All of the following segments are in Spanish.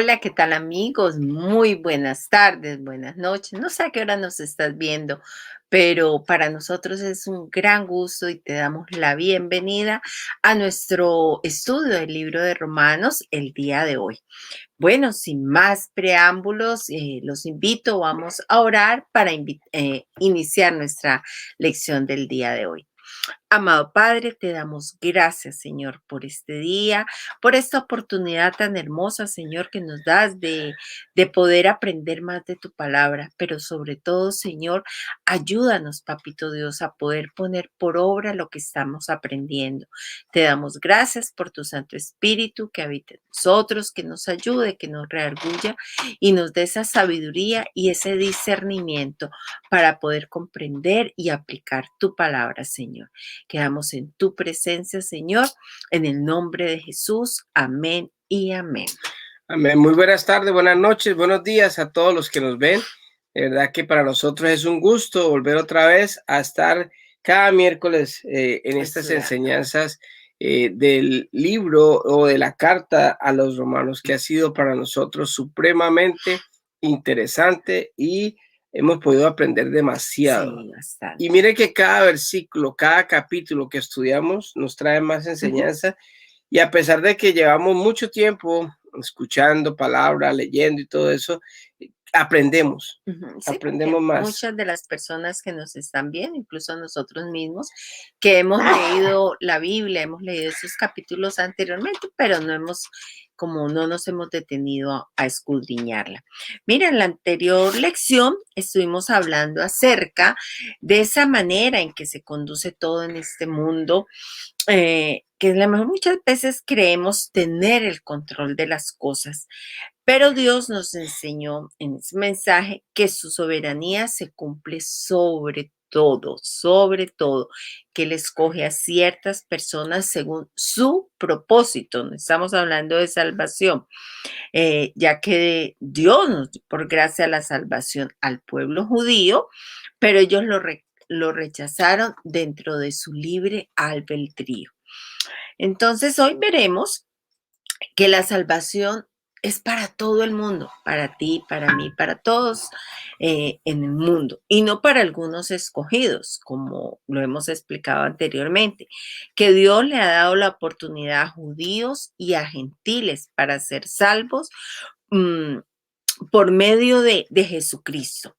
Hola, ¿qué tal amigos? Muy buenas tardes, buenas noches. No sé a qué hora nos estás viendo, pero para nosotros es un gran gusto y te damos la bienvenida a nuestro estudio del libro de Romanos el día de hoy. Bueno, sin más preámbulos, los invito, vamos a orar para iniciar nuestra lección del día de hoy. Amado Padre, te damos gracias, Señor, por este día, por esta oportunidad tan hermosa, Señor, que nos das de poder aprender más de tu palabra, pero sobre todo, Señor, ayúdanos, Papito Dios, a poder poner por obra lo que estamos aprendiendo. Te damos gracias por tu Santo Espíritu que habita en nosotros, que nos ayude, que nos reargulla y nos dé esa sabiduría y ese discernimiento para poder comprender y aplicar tu palabra, Señor. Quedamos en tu presencia, Señor, en el nombre de Jesús. Amén y amén. Amén. Muy buenas tardes, buenas noches, buenos días a todos los que nos ven. De verdad que para nosotros es un gusto volver otra vez a estar cada miércoles en estas enseñanzas del libro o de la carta a los romanos, que ha sido para nosotros supremamente interesante y hemos podido aprender demasiado. Sí, bastante. Y mire que cada versículo, cada capítulo que estudiamos nos trae más enseñanza. Y a pesar de que llevamos mucho tiempo escuchando palabras, leyendo y todo eso, aprendemos, Sí, aprendemos más. muchas de las personas que nos están viendo, incluso nosotros mismos, que hemos leído la Biblia, hemos leído esos capítulos anteriormente, pero no nos hemos detenido a escudriñarla. Mira, en la anterior lección estuvimos hablando acerca de esa manera en que se conduce todo en este mundo, que a lo mejor muchas veces creemos tener el control de las cosas, pero Dios nos enseñó en ese mensaje que su soberanía se cumple sobre todo, que Él escoge a ciertas personas según su propósito. No estamos hablando de salvación, ya que Dios nos dio por gracia la salvación al pueblo judío, pero ellos lo rechazaron dentro de su libre albedrío. Entonces, hoy veremos que la salvación es para todo el mundo, para ti, para mí, para todos en el mundo, y no para algunos escogidos, como lo hemos explicado anteriormente, que Dios le ha dado la oportunidad a judíos y a gentiles para ser salvos por medio de Jesucristo.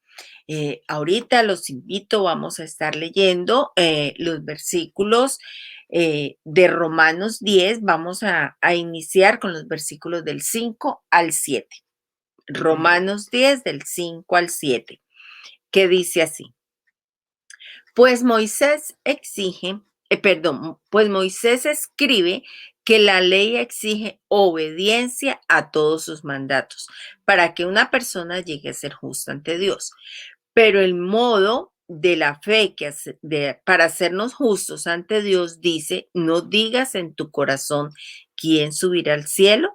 Ahorita los invito, vamos a estar leyendo los versículos de Romanos 10. Vamos a iniciar con los versículos del 5 al 7. Romanos 10 del 5 al 7, que dice así. Pues Moisés escribe que la ley exige obediencia a todos sus mandatos para que una persona llegue a ser justa ante Dios. Pero el modo de la fe para hacernos justos ante Dios dice, no digas en tu corazón quién subirá al cielo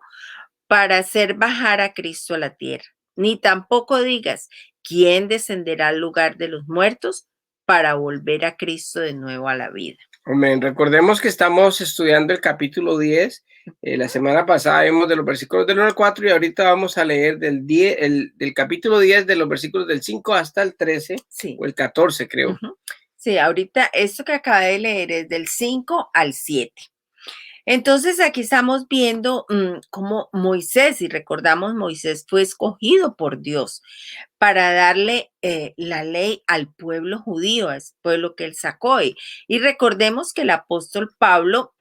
para hacer bajar a Cristo a la tierra, ni tampoco digas quién descenderá al lugar de los muertos para volver a Cristo de nuevo a la vida. Amén. Recordemos que estamos estudiando el capítulo 10. La semana pasada vimos de los versículos del 1 al 4 y ahorita vamos a leer del capítulo 10, de los versículos del 5 hasta el 13, sí, o el 14, creo. Sí, ahorita esto que acabé de leer es del 5 al 7. Entonces aquí estamos viendo cómo Moisés, y recordamos, Moisés fue escogido por Dios para darle la ley al pueblo judío, a ese pueblo que él sacó. Y recordemos que el apóstol Pablo,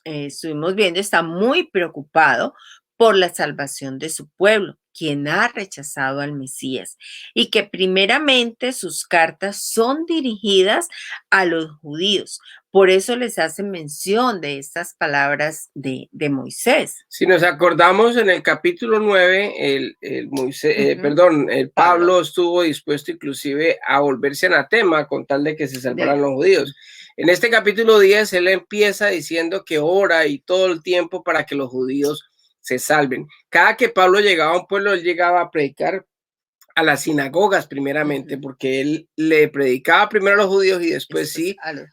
estuvimos viendo, está muy preocupado por la salvación de su pueblo, quien ha rechazado al Mesías, y que primeramente sus cartas son dirigidas a los judíos. Por eso les hace mención de estas palabras de Moisés. Si nos acordamos, en el capítulo 9, el Pablo estuvo dispuesto inclusive a volverse anatema con tal de que se salvaran los judíos. En este capítulo 10, él empieza diciendo que ora y todo el tiempo para que los judíos se salven. Cada que Pablo llegaba a un pueblo, él llegaba a predicar a las sinagogas primeramente, porque él le predicaba primero a los judíos y después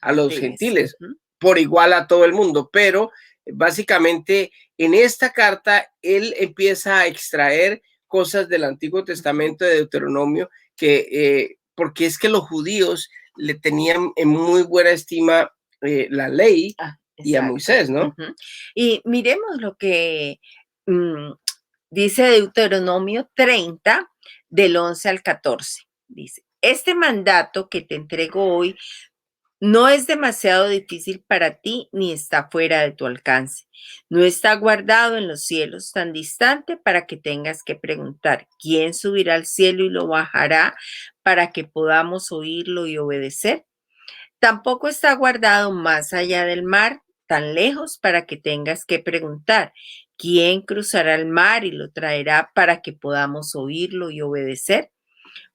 a los gentiles, por igual a todo el mundo, pero básicamente en esta carta él empieza a extraer cosas del Antiguo Testamento de Deuteronomio porque es que los judíos le tenían en muy buena estima la ley y a Moisés, ¿no? Y miremos lo que dice Deuteronomio 30, del 11 al 14. Dice, este mandato que te entrego hoy no es demasiado difícil para ti ni está fuera de tu alcance. No está guardado en los cielos tan distante para que tengas que preguntar, ¿quién subirá al cielo y lo bajará para que podamos oírlo y obedecer? Tampoco está guardado más allá del mar, tan lejos para que tengas que preguntar, ¿quién cruzará el mar y lo traerá para que podamos oírlo y obedecer?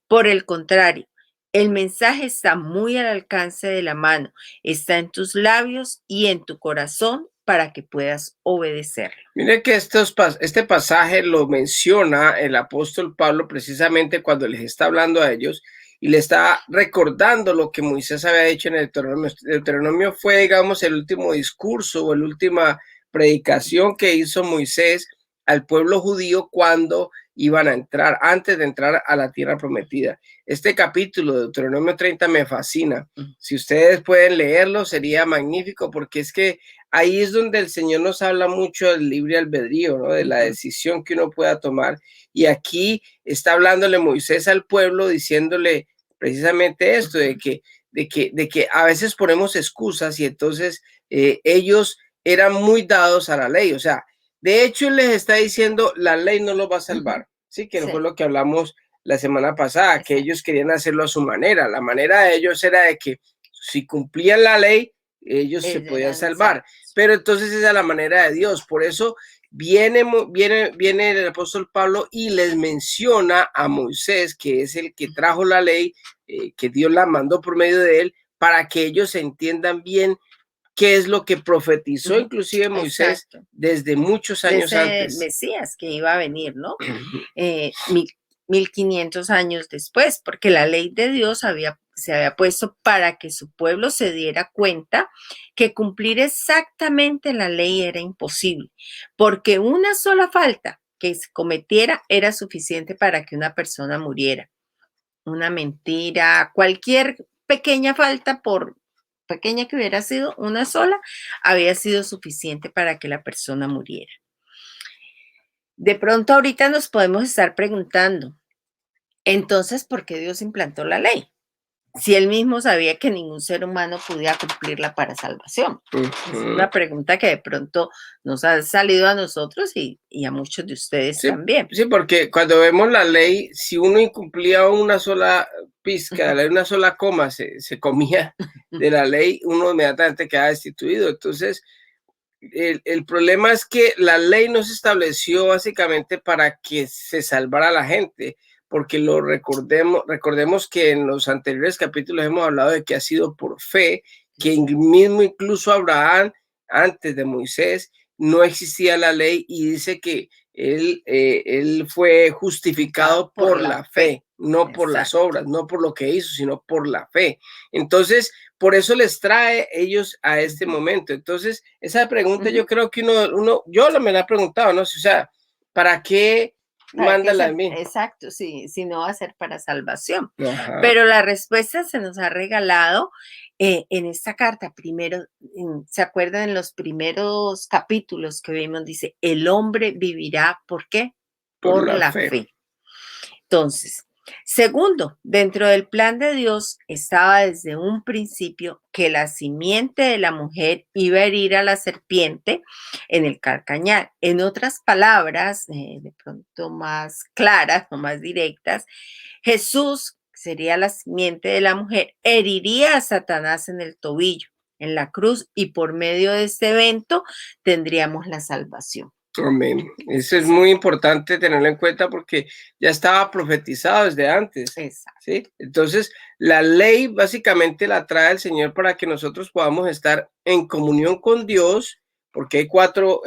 Por el contrario, el mensaje está muy al alcance de la mano, está en tus labios y en tu corazón para que puedas obedecerlo. Mire que este pasaje lo menciona el apóstol Pablo precisamente cuando les está hablando a ellos y le está recordando lo que Moisés había hecho en el Deuteronomio. El Deuteronomio fue, digamos, el último discurso o la última predicación que hizo Moisés al pueblo judío cuando iban a entrar, antes de entrar a la tierra prometida. Este capítulo de Deuteronomio 30 me fascina. Si ustedes pueden leerlo, sería magnífico, porque es que ahí es donde el Señor nos habla mucho del libre albedrío, ¿no? De la decisión que uno pueda tomar. Y aquí está hablándole Moisés al pueblo, diciéndole precisamente esto, de que a veces ponemos excusas y entonces ellos eran muy dados a la ley. O sea, de hecho, él les está diciendo, la ley no lo va a salvar. Sí, que no fue lo que hablamos la semana pasada, que ellos querían hacerlo a su manera. La manera de ellos era de que si cumplían la ley, ellos se podían salvar. Pero entonces esa es la manera de Dios. Por eso viene el apóstol Pablo y les menciona a Moisés, que es el que trajo la ley, que Dios la mandó por medio de él, para que ellos entiendan bien qué es lo que profetizó inclusive Moisés desde muchos años antes. Mesías que iba a venir, ¿no? 1500 años después, porque la ley de Dios se había puesto para que su pueblo se diera cuenta que cumplir exactamente la ley era imposible, porque una sola falta que se cometiera era suficiente para que una persona muriera. Una mentira, cualquier pequeña falta, por pequeña que hubiera sido, una sola, había sido suficiente para que la persona muriera. De pronto ahorita nos podemos estar preguntando, entonces, ¿por qué Dios implantó la ley? Si él mismo sabía que ningún ser humano podía cumplirla para salvación. Es una pregunta que de pronto nos ha salido a nosotros y a muchos de ustedes también. Sí, porque cuando vemos la ley, si uno incumplía una sola pizca, una sola coma, se comía de la ley, uno inmediatamente queda destituido. Entonces, el problema es que la ley no se estableció básicamente para que se salvara a la gente, porque recordemos que en los anteriores capítulos hemos hablado de que ha sido por fe, que mismo incluso Abraham, antes de Moisés, no existía la ley y dice que él fue justificado por la fe, no por las obras, no por lo que hizo, sino por la fe. Entonces, por eso les trae ellos a este momento. Entonces, esa pregunta yo creo que yo me la he preguntado, ¿no? O sea, ¿para qué mándala a mí? Exacto, sí, si no va a ser para salvación. Pero la respuesta se nos ha regalado en esta carta. Primero, ¿se acuerdan en los primeros capítulos que vimos? Dice, el hombre vivirá, ¿por qué? Por la fe. Entonces, segundo, dentro del plan de Dios estaba desde un principio que la simiente de la mujer iba a herir a la serpiente en el calcañar. En otras palabras, de pronto más claras o más directas, Jesús, sería la simiente de la mujer, heriría a Satanás en el tobillo, en la cruz, y por medio de este evento tendríamos la salvación. Amén. Eso es muy importante tenerlo en cuenta porque ya estaba profetizado desde antes. Exacto. ¿Sí? Entonces, la ley básicamente la trae el Señor para que nosotros podamos estar en comunión con Dios, porque hay 4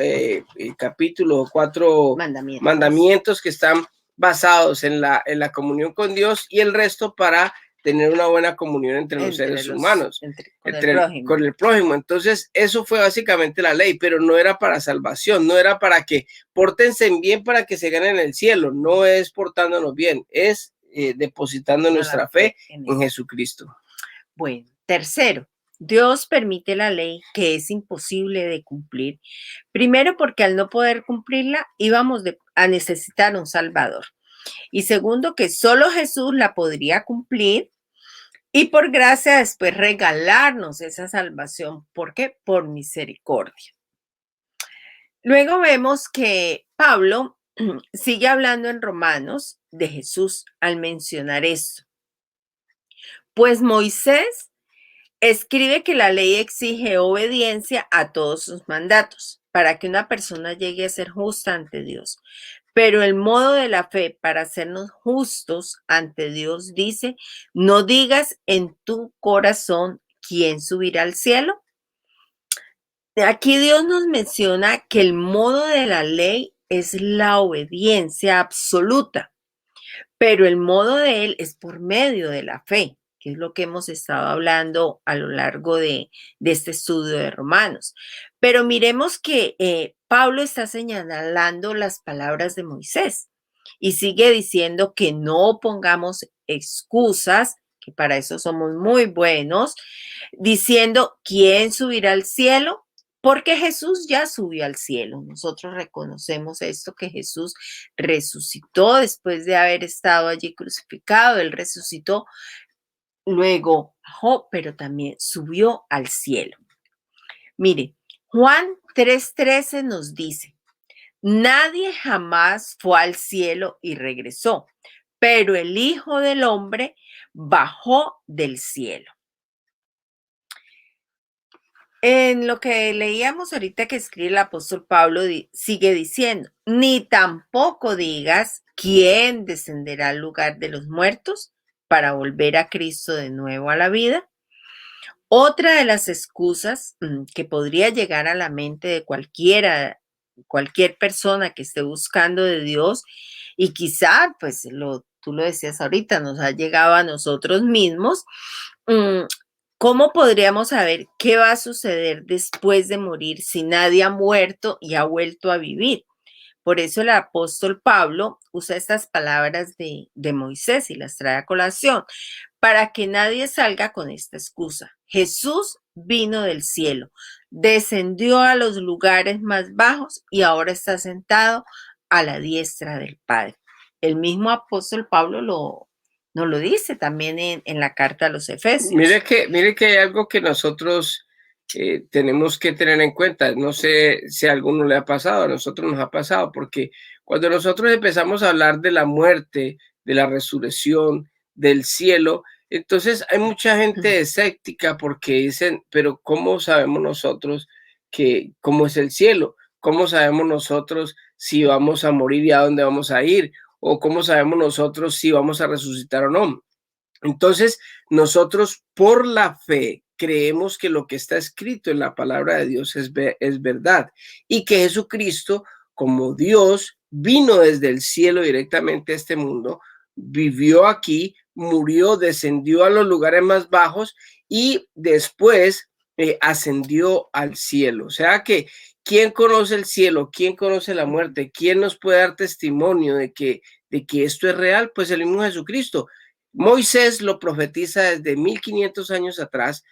capítulos, 4 mandamientos que están basados en la comunión con Dios y el resto para tener una buena comunión entre los seres humanos, con el prójimo. Entonces, eso fue básicamente la ley, pero no era para salvación, no era para que pórtense bien para que se ganen el cielo, no es portándonos bien, es depositando nuestra fe en Jesucristo. Bueno, tercero, Dios permite la ley que es imposible de cumplir. Primero, porque al no poder cumplirla, íbamos a necesitar un Salvador. Y segundo, que solo Jesús la podría cumplir y por gracia después regalarnos esa salvación. ¿Por qué? Por misericordia. Luego vemos que Pablo sigue hablando en Romanos de Jesús al mencionar esto. Pues Moisés escribe que la ley exige obediencia a todos sus mandatos para que una persona llegue a ser justa ante Dios. Pero el modo de la fe para hacernos justos ante Dios dice, no digas en tu corazón quién subirá al cielo. Aquí Dios nos menciona que el modo de la ley es la obediencia absoluta, pero el modo de él es por medio de la fe, que es lo que hemos estado hablando a lo largo de este estudio de Romanos. Pero miremos que Pablo está señalando las palabras de Moisés y sigue diciendo que no pongamos excusas, que para eso somos muy buenos, diciendo, ¿quién subirá al cielo? Porque Jesús ya subió al cielo. Nosotros reconocemos esto, que Jesús resucitó después de haber estado allí crucificado. Él resucitó, luego bajó, pero también subió al cielo. Mire, Juan 3:13 nos dice, nadie jamás fue al cielo y regresó, pero el Hijo del Hombre bajó del cielo. En lo que leíamos ahorita que escribe el apóstol Pablo, sigue diciendo, ni tampoco digas quién descenderá al lugar de los muertos para volver a Cristo de nuevo a la vida. Otra de las excusas que podría llegar a la mente de cualquier persona que esté buscando de Dios, y quizá, pues tú lo decías ahorita, nos ha llegado a nosotros mismos, ¿cómo podríamos saber qué va a suceder después de morir si nadie ha muerto y ha vuelto a vivir? Por eso el apóstol Pablo usa estas palabras de Moisés y las trae a colación, para que nadie salga con esta excusa. Jesús vino del cielo, descendió a los lugares más bajos y ahora está sentado a la diestra del Padre. El mismo apóstol Pablo nos lo dice también en la carta a los Efesios. Mire que hay algo que nosotros tenemos que tener en cuenta. No sé si a alguno le ha pasado, a nosotros nos ha pasado, porque cuando nosotros empezamos a hablar de la muerte, de la resurrección, del cielo, entonces hay mucha gente escéptica porque dicen, pero ¿cómo sabemos nosotros cómo es el cielo? ¿Cómo sabemos nosotros si vamos a morir y a dónde vamos a ir? ¿O cómo sabemos nosotros si vamos a resucitar o no? Entonces, nosotros por la fe creemos que lo que está escrito en la palabra de Dios es verdad y que Jesucristo, como Dios, vino desde el cielo directamente a este mundo, vivió aquí, murió, descendió a los lugares más bajos y después ascendió al cielo. O sea que, ¿quién conoce el cielo? ¿Quién conoce la muerte? ¿Quién nos puede dar testimonio de que esto es real? Pues el mismo Jesucristo. Moisés lo profetiza desde 1500 años atrás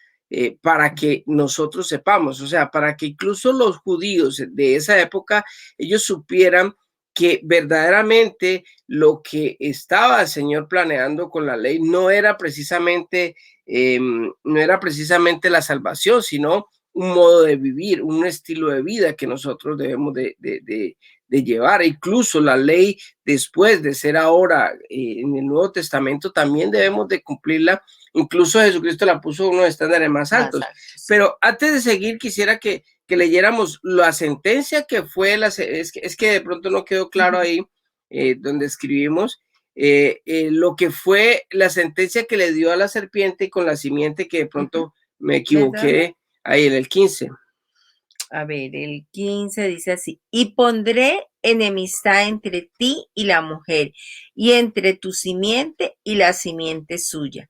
para que nosotros sepamos, o sea, para que incluso los judíos de esa época, ellos supieran que verdaderamente lo que estaba el Señor planeando con la ley no era precisamente la salvación, sino un modo de vivir, un estilo de vida que nosotros debemos de llevar. Incluso la ley, después de ser ahora en el Nuevo Testamento, también debemos de cumplirla. Incluso Jesucristo la puso unos estándares más altos. Pero antes de seguir, quisiera que leyéramos la sentencia que fue, es que de pronto no quedó claro ahí donde escribimos, lo que fue la sentencia que le dio a la serpiente con la simiente, que de pronto me equivoqué ahí en el 15. A ver, el 15 dice así, y pondré enemistad entre ti y la mujer, y entre tu simiente y la simiente suya.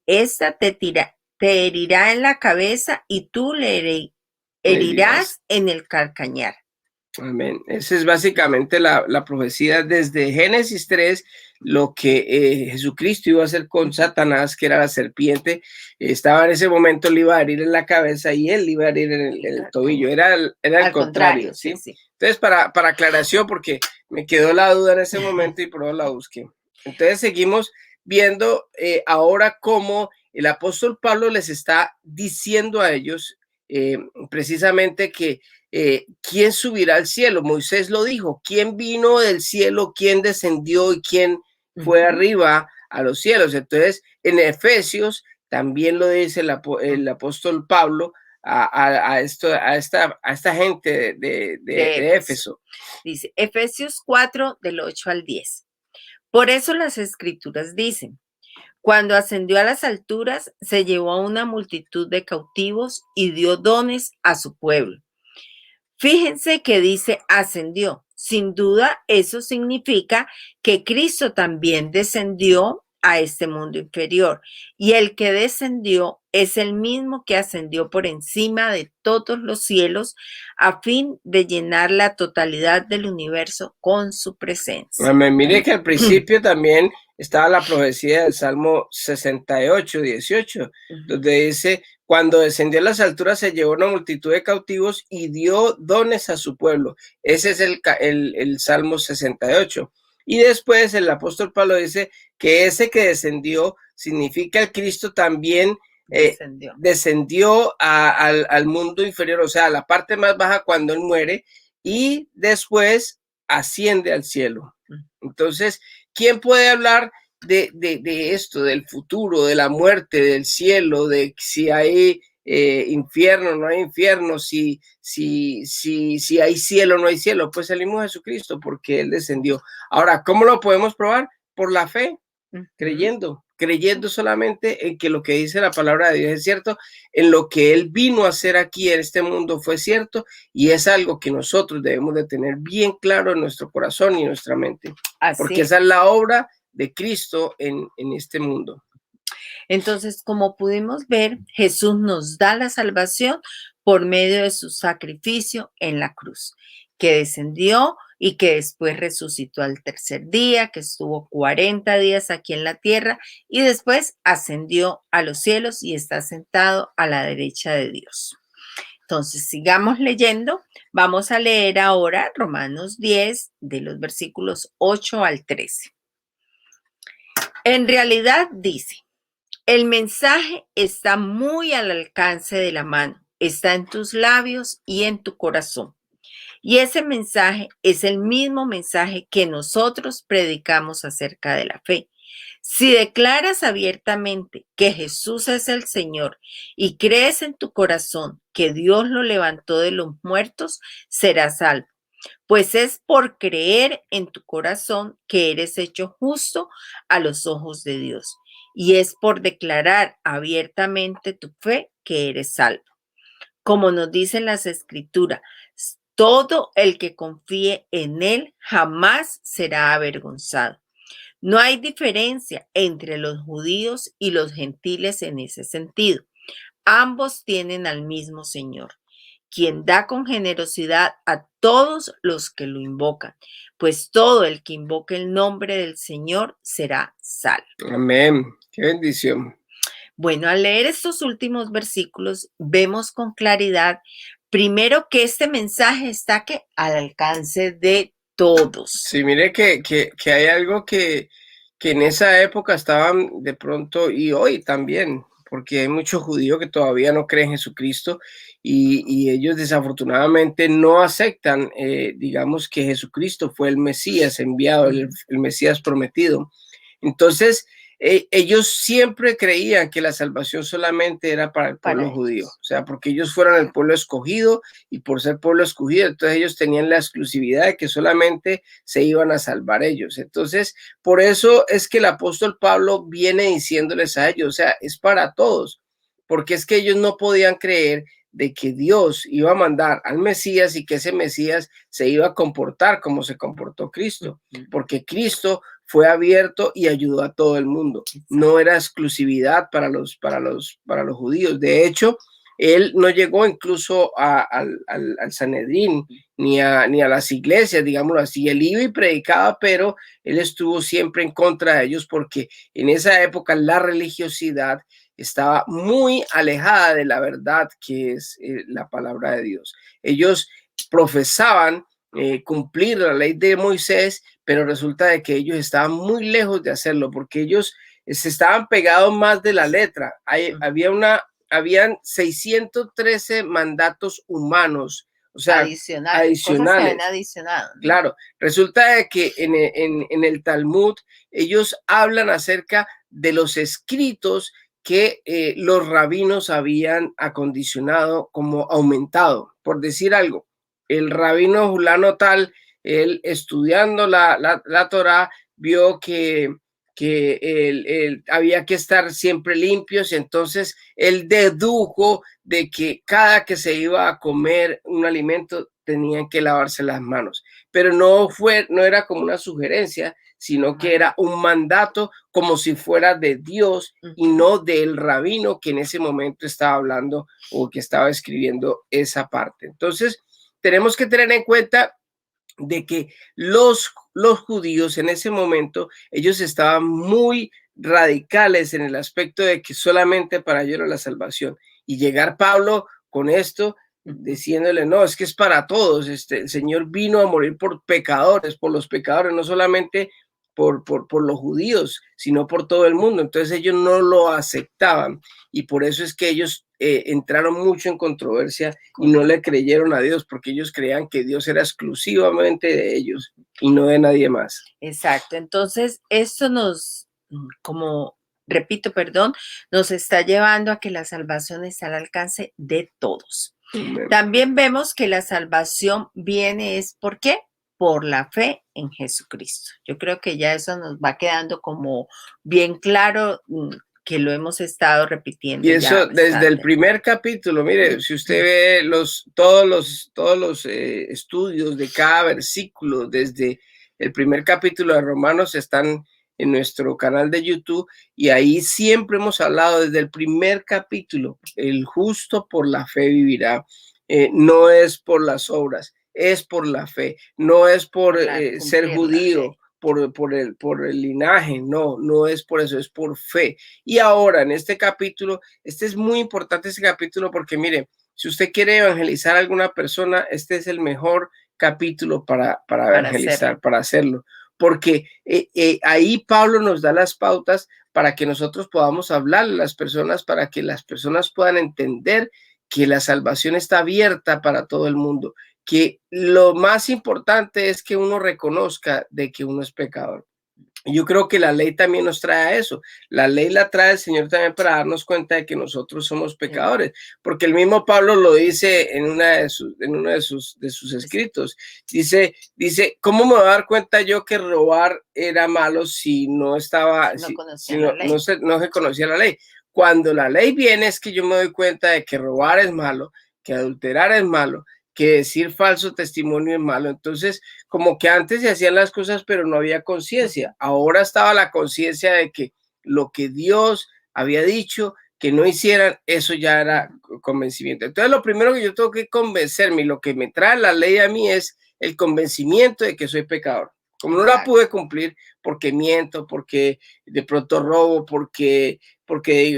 esta te herirá en la cabeza y tú le herirás en el calcañar. Amén. Esa es básicamente la profecía desde Génesis 3, lo que Jesucristo iba a hacer con Satanás, que era la serpiente. Estaba en ese momento, le iba a herir en la cabeza y él le iba a herir en el tobillo. Era el contrario, ¿sí? Sí. Entonces, para aclaración, porque me quedó la duda en ese momento y por eso la busqué. Entonces, seguimos viendo ahora cómo el apóstol Pablo les está diciendo a ellos precisamente que ¿quién subirá al cielo? Moisés lo dijo, ¿quién vino del cielo? ¿Quién descendió y quién fue arriba a los cielos? Entonces, en Efesios también lo dice el apóstol Pablo a esta gente de Éfeso. Dice Efesios 4, del 8 al 10. Por eso las escrituras dicen, cuando ascendió a las alturas, se llevó a una multitud de cautivos y dio dones a su pueblo. Fíjense que dice ascendió. Sin duda, eso significa que Cristo también descendió a este mundo inferior. Y el que descendió es el mismo que ascendió por encima de todos los cielos a fin de llenar la totalidad del universo con su presencia. Mire que al principio también estaba la profecía del Salmo 68, 18, donde dice, cuando descendió a las alturas se llevó una multitud de cautivos y dio dones a su pueblo. Ese es el Salmo 68. Y después el apóstol Pablo dice que ese que descendió significa el Cristo también descendió al mundo inferior, o sea, a la parte más baja cuando él muere y después asciende al cielo. Entonces, ¿quién puede hablar de esto, del futuro, de la muerte, del cielo, de si hay infierno, no hay infierno, si hay cielo, no hay cielo? Pues el mismo Jesucristo, porque Él descendió. Ahora, ¿cómo lo podemos probar? Por la fe, creyendo solamente en que lo que dice la palabra de Dios es cierto, en lo que Él vino a hacer aquí en este mundo fue cierto, y es algo que nosotros debemos de tener bien claro en nuestro corazón y en nuestra mente, porque esa es la obra de Cristo en este mundo. Entonces, como pudimos ver, Jesús nos da la salvación por medio de su sacrificio en la cruz, que descendió y que después resucitó al tercer día, que estuvo 40 días aquí en la tierra y después ascendió a los cielos y está sentado a la derecha de Dios. Entonces, sigamos leyendo. Vamos a leer ahora Romanos 10, de los versículos 8 al 13. En realidad dice, el mensaje está muy al alcance de la mano, está en tus labios y en tu corazón. Y ese mensaje es el mismo mensaje que nosotros predicamos acerca de la fe. Si declaras abiertamente que Jesús es el Señor y crees en tu corazón que Dios lo levantó de los muertos, serás salvo. Pues es por creer en tu corazón que eres hecho justo a los ojos de Dios. Y es por declarar abiertamente tu fe que eres salvo. Como nos dicen las Escrituras, todo el que confíe en Él jamás será avergonzado. No hay diferencia entre los judíos y los gentiles en ese sentido. Ambos tienen al mismo Señor, quien da con generosidad a todos los que lo invocan, pues todo el que invoque el nombre del Señor será salvo. Amén. Qué bendición. Bueno, al leer estos últimos versículos, vemos con claridad, primero, que este mensaje está al alcance de todos. Sí, mire que hay algo que en esa época estaban de pronto, y hoy también, porque hay muchos judíos que todavía no creen en Jesucristo y ellos desafortunadamente no aceptan, digamos, que Jesucristo fue el Mesías enviado, el Mesías prometido. Entonces, ellos siempre creían que la salvación solamente era para el pueblo judío, o sea, porque ellos fueron el pueblo escogido y por ser pueblo escogido, entonces ellos tenían la exclusividad de que solamente se iban a salvar ellos. Entonces, por eso es que el apóstol Pablo viene diciéndoles a ellos, o sea, es para todos, porque es que ellos no podían creer de que Dios iba a mandar al Mesías y que ese Mesías se iba a comportar como se comportó Cristo, porque Cristo fue abierto y ayudó a todo el mundo. No era exclusividad para los judíos. De hecho, él no llegó incluso al Sanedrín ni a las iglesias, digámoslo así. Él iba y predicaba, pero él estuvo siempre en contra de ellos porque en esa época la religiosidad estaba muy alejada de la verdad que es la palabra de Dios. Ellos profesaban cumplir la ley de Moisés, pero resulta de que ellos estaban muy lejos de hacerlo porque ellos se estaban pegados más de la letra. Habían 613 mandatos humanos, o sea, adicionales, cosas que habían adicionado, ¿no? Claro, resulta de que en el Talmud ellos hablan acerca de los escritos que los rabinos habían acondicionado como aumentado. Por decir algo, el rabino Julano tal, él estudiando la Torá, vio que había que estar siempre limpios, entonces él dedujo de que cada que se iba a comer un alimento tenían que lavarse las manos, pero no era como una sugerencia, sino que era un mandato como si fuera de Dios y no del rabino que en ese momento estaba hablando o que estaba escribiendo esa parte. Entonces, tenemos que tener en cuenta de que los judíos en ese momento, ellos estaban muy radicales en el aspecto de que solamente para ellos era la salvación. Y llegar Pablo con esto, diciéndole, no, es que es para todos, el Señor vino a morir por pecadores, por los pecadores, no solamente por los judíos, sino por todo el mundo. Entonces ellos no lo aceptaban y por eso es que ellos entraron mucho en controversia y no le creyeron a Dios, porque ellos creían que Dios era exclusivamente de ellos y no de nadie más. Exacto. Entonces, esto nos, como repito, perdón, nos está llevando a que la salvación está al alcance de todos. También vemos que la salvación viene es ¿por qué? Por la fe en Jesucristo. Yo creo que ya eso nos va quedando como bien claro, que lo hemos estado repitiendo. Y eso desde el primer capítulo, mire, si usted ve todos los estudios de cada versículo, desde el primer capítulo de Romanos están en nuestro canal de YouTube y ahí siempre hemos hablado desde el primer capítulo, el justo por la fe vivirá. No es por las obras, es por la fe, no es por ser judío, por el linaje, no es por eso, es por fe. Y ahora en este capítulo, este es muy importante este capítulo porque mire, si usted quiere evangelizar a alguna persona, este es el mejor capítulo para evangelizar, para hacerlo. Porque ahí Pablo nos da las pautas para que nosotros podamos hablarle a las personas, para que las personas puedan entender que la salvación está abierta para todo el mundo, que lo más importante es que uno reconozca de que uno es pecador. Yo creo que la ley también nos trae a eso. La ley la trae el Señor también para darnos cuenta de que nosotros somos pecadores, porque el mismo Pablo lo dice en uno de sus escritos. Dice, ¿cómo me voy a dar cuenta yo que robar era malo si no estaba, no se conocía la ley? Cuando la ley viene es que yo me doy cuenta de que robar es malo, que adulterar es malo, que decir falso testimonio es malo. Entonces, como que antes se hacían las cosas, pero no había conciencia. Ahora estaba la conciencia de que lo que Dios había dicho que no hicieran, eso ya era convencimiento. Entonces, lo primero que yo tengo que convencerme, y lo que me trae la ley a mí es el convencimiento de que soy pecador. Como no la pude cumplir porque miento, porque de pronto robo, porque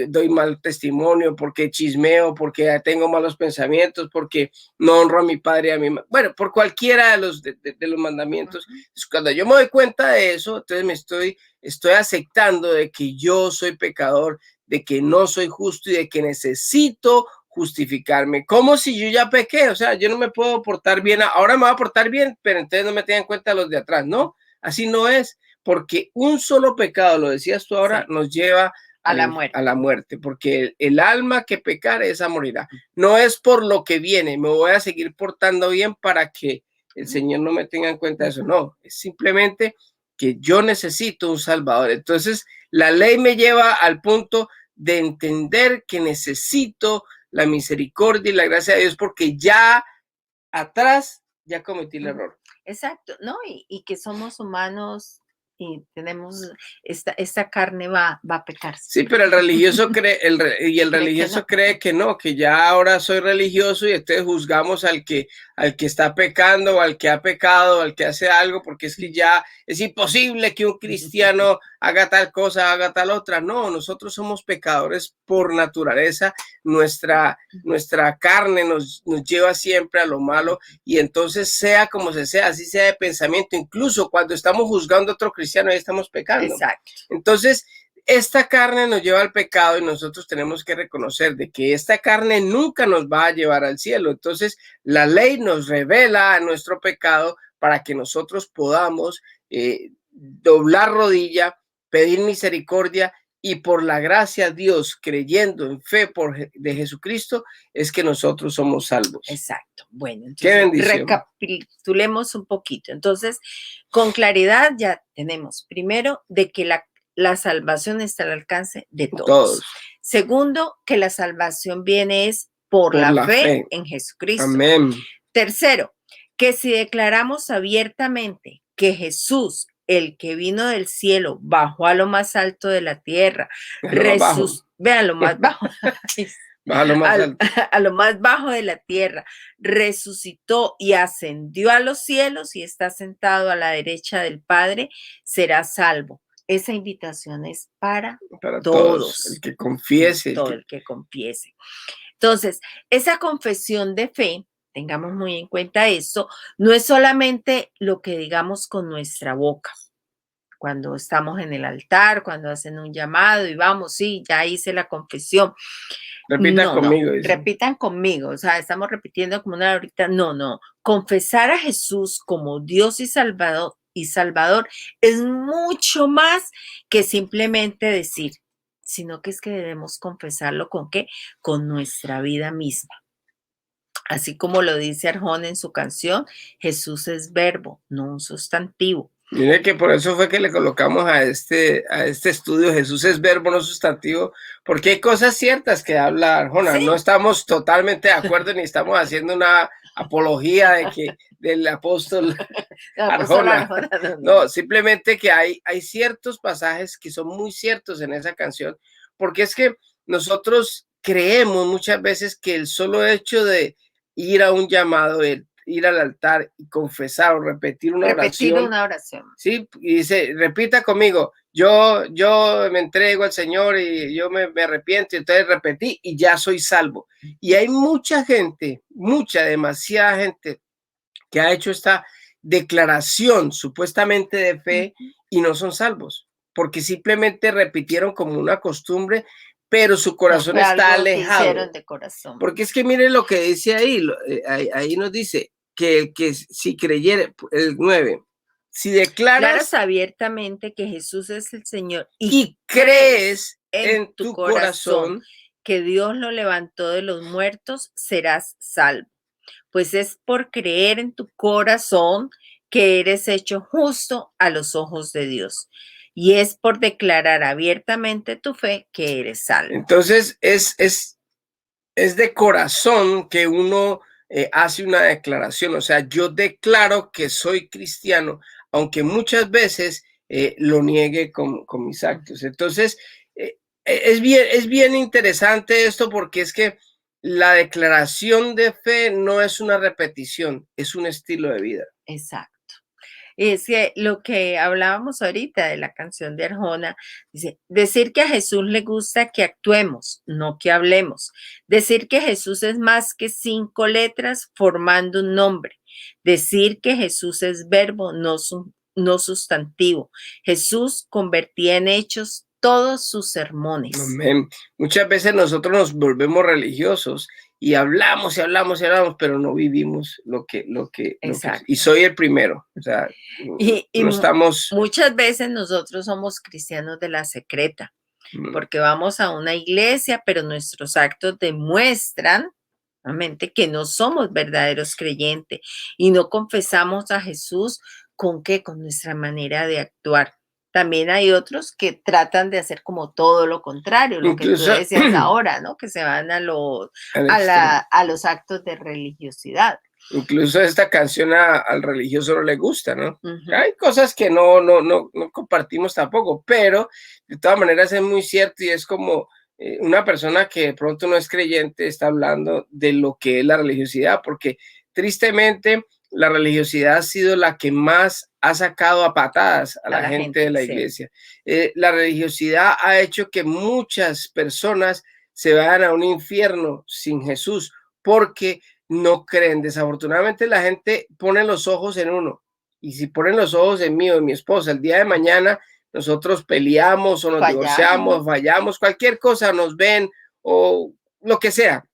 doy mal testimonio, porque chismeo, porque tengo malos pensamientos, porque no honro a mi padre y a mi madre. Bueno, por cualquiera de los mandamientos. Cuando yo me doy cuenta de eso, entonces estoy aceptando de que yo soy pecador, de que no soy justo y de que necesito justificarme, como si yo ya pequé, o sea, yo no me puedo portar bien, ahora me voy a portar bien, pero entonces no me tengan en cuenta los de atrás, no, así no es, porque un solo pecado, lo decías tú ahora, nos lleva a la muerte, porque el alma que pecare, esa morirá. No es por lo que viene, me voy a seguir portando bien para que el Señor no me tenga en cuenta eso, no, es simplemente que yo necesito un Salvador. Entonces, la ley me lleva al punto de entender que necesito la misericordia y la gracia de Dios porque ya atrás ya cometí el error. Exacto, ¿no? Y que somos humanos y tenemos, esta carne va a pecar. Sí, pero el religioso cree, el Cree que religioso no. cree que no, que ya ahora soy religioso y entonces juzgamos al que está pecando o al que ha pecado, al que hace algo, porque es que ya es imposible que un cristiano haga tal cosa, haga tal otra. No, nosotros somos pecadores por naturaleza. Nuestra carne nos lleva siempre a lo malo, y entonces sea como se sea, así sea de pensamiento, incluso cuando estamos juzgando a otro cristiano, ahí estamos pecando. Exacto. Entonces, esta carne nos lleva al pecado y nosotros tenemos que reconocer de que esta carne nunca nos va a llevar al cielo. Entonces, la ley nos revela a nuestro pecado para que nosotros podamos doblar rodilla, pedir misericordia, y por la gracia de Dios, creyendo en fe de Jesucristo, es que nosotros somos salvos. Exacto. Bueno, Qué entonces bendición. recapitulemos un poquito. Entonces, con claridad ya tenemos, primero, de que la salvación está al alcance de todos. Segundo, que la salvación viene es por la fe en Jesucristo. Amén. Tercero, que si declaramos abiertamente que Jesús, el que vino del cielo, bajó a lo más alto de la tierra, vean lo más bajo, a lo más bajo de la tierra, resucitó y ascendió a los cielos y está sentado a la derecha del Padre, será salvo. Esa invitación es para todos. El que confiese. Todo el que confiese. Entonces, esa confesión de fe, tengamos muy en cuenta esto, no es solamente lo que digamos con nuestra boca. Cuando estamos en el altar, cuando hacen un llamado y vamos, sí, ya hice la confesión. Repitan conmigo. No, repitan conmigo, o sea, estamos repitiendo como una ahorita. No. Confesar a Jesús como Dios y Salvador es mucho más que simplemente decir, sino que es que debemos confesarlo ¿con qué? Con nuestra vida misma. Así como lo dice Arjona en su canción, Jesús es verbo, no un sustantivo. Mire que por eso fue que le colocamos a este estudio, Jesús es verbo, no sustantivo, porque hay cosas ciertas que habla Arjona. ¿Sí? No estamos totalmente de acuerdo ni estamos haciendo una apología del apóstol Arjona. No, simplemente que hay ciertos pasajes que son muy ciertos en esa canción, porque es que nosotros creemos muchas veces que el solo hecho de ir a un llamado, ir al altar y confesar o repetir una oración. Sí, y dice, repita conmigo, yo me entrego al Señor y yo me arrepiento, y entonces repetí y ya soy salvo. Y hay mucha gente, demasiada gente que ha hecho esta declaración supuestamente de fe y no son salvos, porque simplemente repitieron como una costumbre, pero su corazón está alejado. Porque es que miren lo que dice ahí, ahí nos dice que si creyere, el 9, si declaras abiertamente que Jesús es el Señor y crees en tu corazón que Dios lo levantó de los muertos, serás salvo. Pues es por creer en tu corazón que eres hecho justo a los ojos de Dios. Y es por declarar abiertamente tu fe que eres salvo. Entonces, es de corazón que uno hace una declaración. O sea, yo declaro que soy cristiano, aunque muchas veces lo niegue con mis actos. Entonces, es bien interesante esto, porque es que la declaración de fe no es una repetición, es un estilo de vida. Exacto. Es que lo que hablábamos ahorita de la canción de Arjona, dice, decir que a Jesús le gusta que actuemos, no que hablemos. Decir que Jesús es más que 5 letras formando un nombre. Decir que Jesús es verbo, no sustantivo. Jesús convertía en hechos todos sus sermones. Amén. Muchas veces nosotros nos volvemos religiosos y hablamos, pero no vivimos lo que y soy el primero. O sea, no estamos. Muchas veces nosotros somos cristianos de la secreta, porque vamos a una iglesia, pero nuestros actos demuestran realmente que no somos verdaderos creyentes y no confesamos a Jesús con nuestra manera de actuar. También hay otros que tratan de hacer como todo lo contrario, lo que tú decías ahora, ¿no? Que se van a los actos de religiosidad. Incluso esta canción al religioso no le gusta, ¿no? Ujú. Hay cosas que no compartimos tampoco, pero de todas maneras es muy cierto y es como una persona que de pronto no es creyente está hablando de lo que es la religiosidad, porque tristemente la religiosidad ha sido la que más ha sacado a patadas a A la la gente de gente, la sí. iglesia. La religiosidad ha hecho que muchas personas se vayan a un infierno sin Jesús, porque no creen. Desafortunadamente la gente pone los ojos en uno. Y si ponen los ojos en mí o en mi esposa, el día de mañana nosotros peleamos o nos Fallamos. divorciamos, fallamos, cualquier cosa, nos ven o lo que sea.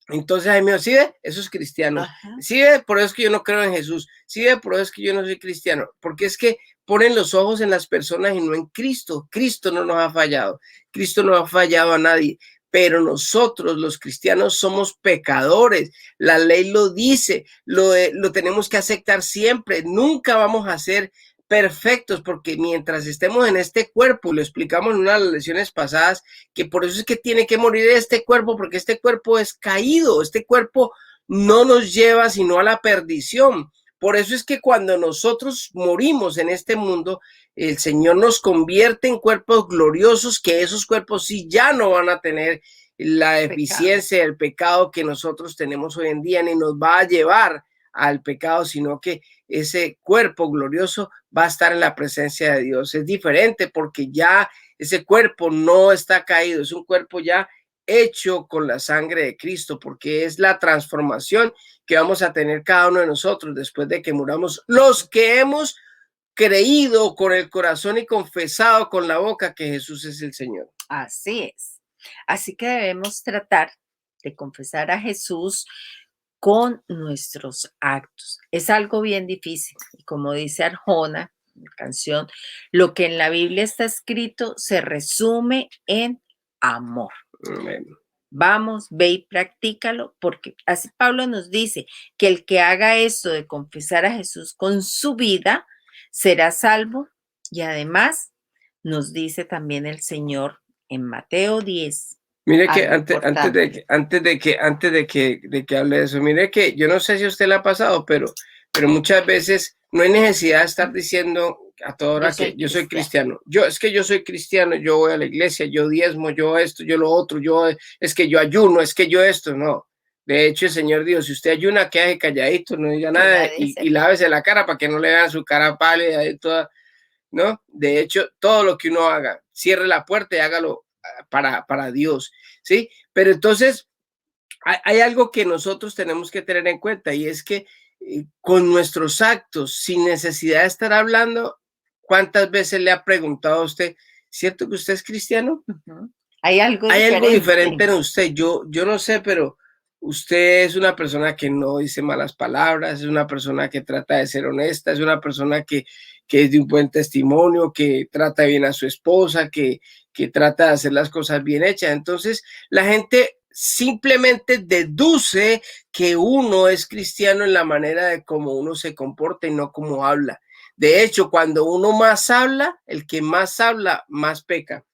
Entonces, ahí me dijo, ¿sí ve? Eso es cristiano. Ajá. Sí ve, por eso es que yo no creo en Jesús. Sí ve, por eso es que yo no soy cristiano. Porque es que ponen los ojos en las personas y no en Cristo. Cristo no nos ha fallado. Cristo no ha fallado a nadie. Pero nosotros, los cristianos, somos pecadores. La ley lo dice, lo tenemos que aceptar siempre. Nunca vamos a ser perfectos porque mientras estemos en este cuerpo, lo explicamos en una de las lecciones pasadas, que por eso es que tiene que morir este cuerpo, porque este cuerpo es caído, este cuerpo no nos lleva sino a la perdición. Por eso es que cuando nosotros morimos en este mundo, el Señor nos convierte en cuerpos gloriosos, que esos cuerpos sí ya no van a tener la Pecado. deficiencia del pecado que nosotros tenemos hoy en día, ni nos va a llevar al pecado, sino que ese cuerpo glorioso va a estar en la presencia de Dios. Es diferente porque ya ese cuerpo no está caído, es un cuerpo ya hecho con la sangre de Cristo, porque es la transformación que vamos a tener cada uno de nosotros después de que muramos, los que hemos creído con el corazón y confesado con la boca que Jesús es el Señor. Así es. Así que debemos tratar de confesar a Jesús con nuestros actos. Es algo bien difícil. Y como dice Arjona, la canción, lo que en la Biblia está escrito se resume en amor. Amén. Vamos, ve y practícalo, porque así Pablo nos dice que el que haga esto de confesar a Jesús con su vida será salvo, y además nos dice también el Señor en Mateo 10 Mire que algo importante. antes de que hable de eso, mire que yo no sé si a usted le ha pasado, pero muchas veces no hay necesidad de estar diciendo a toda Yo hora que soy yo soy cristiano. cristiano. Es que yo soy cristiano, yo voy a la iglesia, yo diezmo, yo esto, yo lo otro, es que yo ayuno, es que yo esto, no. De hecho, el Señor dijo, si usted ayuna, quede calladito, no diga nada y Quédese. lávese la cara para que no le vean su cara pálida y toda, ¿no? De hecho, todo lo que uno haga, cierre la puerta y hágalo para Dios, ¿sí? Pero entonces hay algo que nosotros tenemos que tener en cuenta y es que con nuestros actos, sin necesidad de estar hablando, ¿cuántas veces le ha preguntado a usted, ¿cierto que usted es cristiano? Ujú. Hay algo Hay algo diferente diferente. en usted. Yo no sé, pero usted es una persona que no dice malas palabras, es una persona que trata de ser honesta, es una persona que es de un buen testimonio, que trata bien a su esposa, que trata de hacer las cosas bien hechas. Entonces, la gente simplemente deduce que uno es cristiano en la manera de cómo uno se comporta y no cómo habla. De hecho, cuando uno más habla, el que más habla, más peca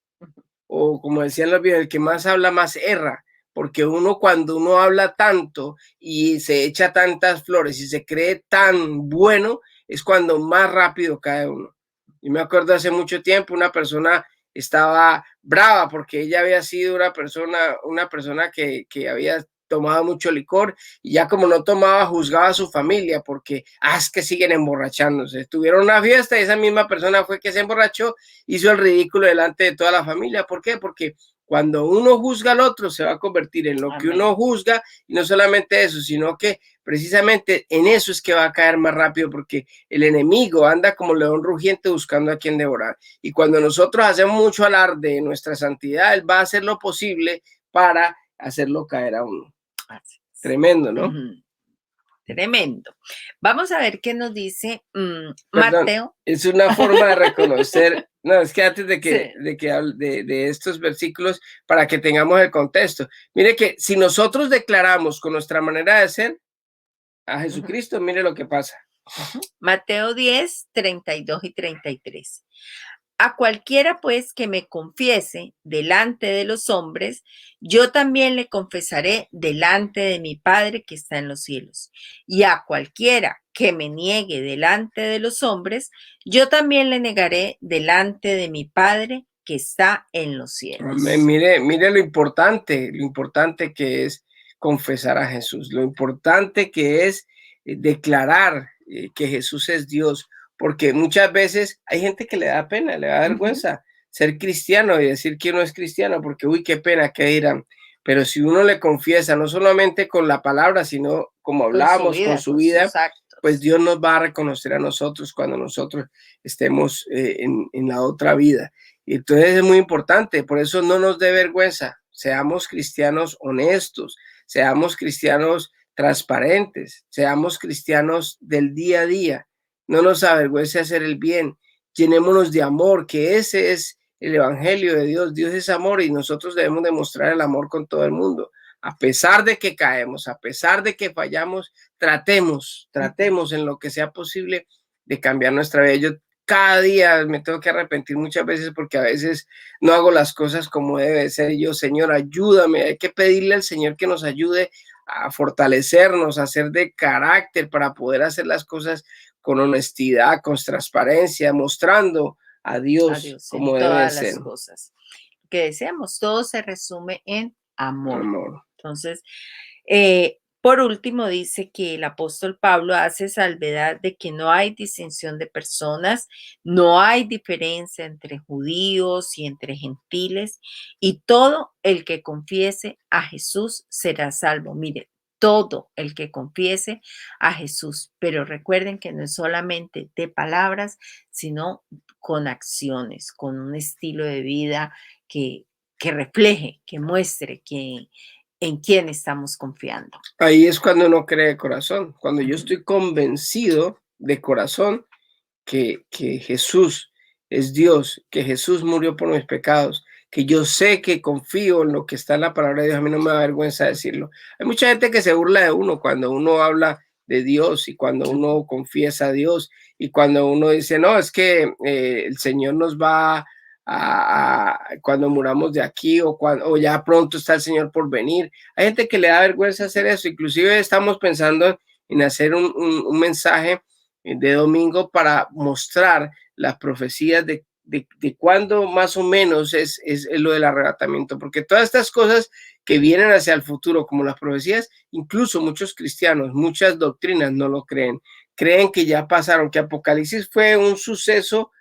o como decían los viejos, el que más habla más erra, porque uno cuando uno habla tanto y se echa tantas flores y se cree tan bueno, es cuando más rápido cae uno. Y me acuerdo hace mucho tiempo una persona estaba brava porque ella había sido una persona que había tomado mucho licor y ya como no tomaba juzgaba a su familia porque es que siguen emborrachándose. Tuvieron una fiesta y esa misma persona fue que se emborrachó, hizo el ridículo delante de toda la familia. ¿Por qué? Porque cuando uno juzga al otro se va a convertir en lo que Amén. uno juzga y no solamente eso, sino que precisamente en eso es que va a caer más rápido porque el enemigo anda como león rugiente buscando a quien devorar. Y cuando nosotros hacemos mucho alarde de nuestra santidad, él va a hacer lo posible para hacerlo caer a uno. Así es. Tremendo, ¿no? Ujú. Tremendo. Vamos a ver qué nos dice Perdón, Mateo. es una forma de reconocer, no, es que antes Sí. de que hable de estos versículos, para que tengamos el contexto, mire que si nosotros declaramos con nuestra manera de ser a Ujú, Jesucristo, mire lo que pasa. ujú. Mateo 10, 32 y 33. A cualquiera, pues, que me confiese delante de los hombres, yo también le confesaré delante de mi Padre que está en los cielos. Y a cualquiera que me niegue delante de los hombres, yo también le negaré delante de mi Padre que está en los cielos. Mire lo importante que es confesar a Jesús, lo importante que es declarar que Jesús es Dios, porque muchas veces hay gente que le da pena, le da vergüenza ser cristiano y decir que uno es cristiano, porque uy, qué pena, qué dirán. Pero si uno le confiesa, no solamente con la palabra, sino como hablamos, con su Con sus vida, pues actos. Dios nos va a reconocer a nosotros cuando nosotros estemos en la otra vida. Y entonces es muy importante, por eso no nos dé vergüenza, seamos cristianos honestos, seamos cristianos transparentes, seamos cristianos del día a día, no nos avergüence hacer el bien, llenémonos de amor, que ese es el evangelio de Dios. Dios es amor y nosotros debemos demostrar el amor con todo el mundo. A pesar de que caemos, a pesar de que fallamos, tratemos en lo que sea posible de cambiar nuestra vida. Yo cada día me tengo que arrepentir muchas veces porque a veces no hago las cosas como debe ser. Y yo, Señor, ayúdame. Hay que pedirle al Señor que nos ayude a fortalecernos, a ser de carácter para poder hacer las cosas con honestidad, con transparencia, mostrando a A Dios Dios en como debe todas ser. las cosas que deseamos. Todo se resume en amor. Amor. Entonces, por último, dice que el apóstol Pablo hace salvedad de que no hay distinción de personas, no hay diferencia entre judíos y entre gentiles, y todo el que confiese a Jesús será salvo. Mire, todo el que confiese a Jesús, pero recuerden que no es solamente de palabras, sino con acciones, con un estilo de vida que refleje, que muestre que en quién estamos confiando. Ahí es cuando uno cree de corazón, cuando yo estoy convencido de corazón que Jesús es Dios, que Jesús murió por mis pecados, que yo sé que confío en lo que está en la palabra de Dios, a mí no me da vergüenza decirlo. Hay mucha gente que se burla de uno cuando uno habla de Dios y cuando uno confiesa a Dios y cuando uno dice, no, es que el Señor nos va cuando muramos de aquí o ya pronto está el Señor por venir. Hay gente que le da vergüenza hacer eso, inclusive estamos pensando en hacer un mensaje de domingo para mostrar las profecías de cuándo más o menos es lo del arrebatamiento, porque todas estas cosas que vienen hacia el futuro, como las profecías, incluso muchos cristianos, muchas doctrinas no lo creen, creen que ya pasaron, que Apocalipsis fue un suceso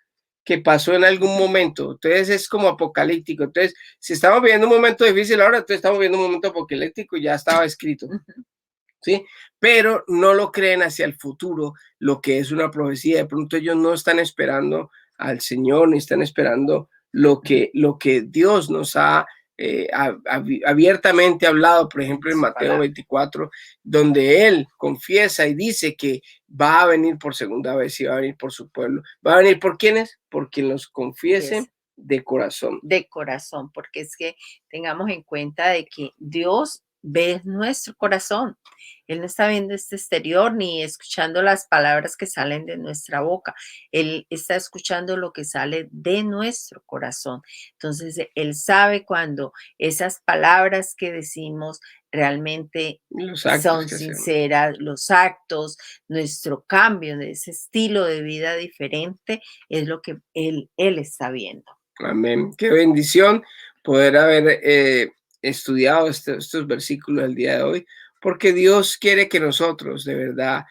que pasó en algún momento, entonces es como apocalíptico, entonces si estamos viviendo un momento difícil ahora, entonces estamos viviendo un momento apocalíptico, ya estaba escrito. ¿Sí? Pero no lo creen hacia el futuro, lo que es una profecía. De pronto ellos no están esperando al Señor, ni están esperando lo que Dios nos ha abiertamente hablado, por ejemplo, en Mateo 24, donde Él confiesa y dice que va a venir por segunda vez y va a venir por su pueblo. ¿Va a venir por quiénes? Por quien los confiese de corazón. De corazón, porque es que tengamos en cuenta de que Dios ve nuestro corazón. Él no está viendo este exterior ni escuchando las palabras que salen de nuestra boca. Él está escuchando lo que sale de nuestro corazón. Entonces, Él sabe cuando esas palabras que decimos realmente son sinceras, los actos, nuestro cambio de ese estilo de vida diferente es lo que Él está viendo. Amén. Qué bendición poder haber estudiado estos versículos el día de hoy, porque Dios quiere que nosotros de verdad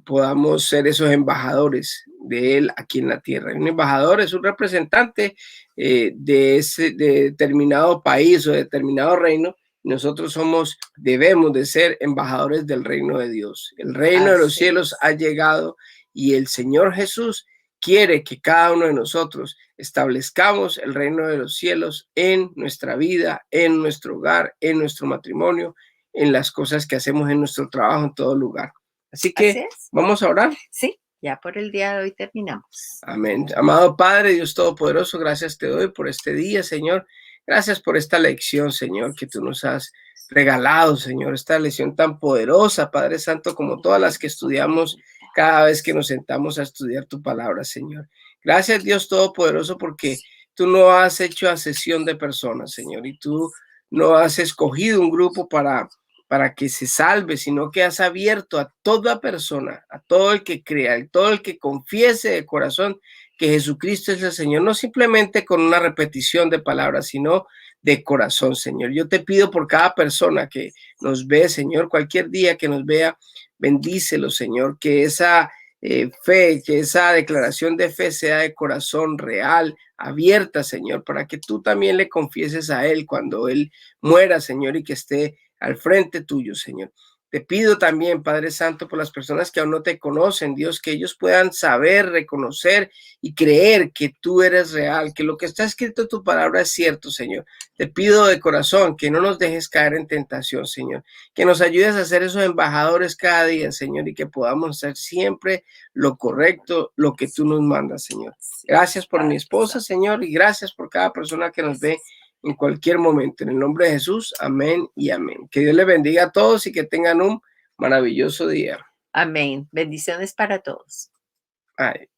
podamos ser esos embajadores de Él aquí en la tierra. Un embajador es un representante de determinado país o determinado reino. Nosotros debemos de ser embajadores del reino de Dios. El reino de los cielos ha llegado y el Señor Jesús quiere que cada uno de nosotros establezcamos el reino de los cielos en nuestra vida, en nuestro hogar, en nuestro matrimonio, en las cosas que hacemos en nuestro trabajo, en todo lugar. Así que vamos a orar. Sí, ya por el día de hoy terminamos. Amén. Amado Padre, Dios Todopoderoso, gracias te doy por este día, Señor. Gracias por esta lección, Señor, que tú nos has regalado, Señor, esta lección tan poderosa, Padre Santo, como todas las que estudiamos cada vez que nos sentamos a estudiar tu palabra, Señor. Gracias, Dios Todopoderoso, porque tú no has hecho asesión de personas, Señor, y tú no has escogido un grupo para que se salve, sino que has abierto a toda persona, a todo el que crea, a todo el que confiese de corazón que Jesucristo es el Señor, no simplemente con una repetición de palabras, sino de corazón, Señor. Yo te pido por cada persona que nos ve, Señor, cualquier día que nos vea, bendícelo, Señor, que esa fe, que esa declaración de fe sea de corazón real, abierta, Señor, para que tú también le confieses a Él cuando Él muera, Señor, y que esté al frente tuyo, Señor. Te pido también, Padre Santo, por las personas que aún no te conocen, Dios, que ellos puedan saber, reconocer y creer que tú eres real, que lo que está escrito en tu palabra es cierto, Señor. Te pido de corazón que no nos dejes caer en tentación, Señor, que nos ayudes a ser esos embajadores cada día, Señor, y que podamos hacer siempre lo correcto, lo que tú nos mandas, Señor. Gracias por mi esposa, Señor, y gracias por cada persona que nos ve en cualquier momento. En el nombre de Jesús, amén y amén. Que Dios les bendiga a todos y que tengan un maravilloso día. Amén. Bendiciones para todos. Bye.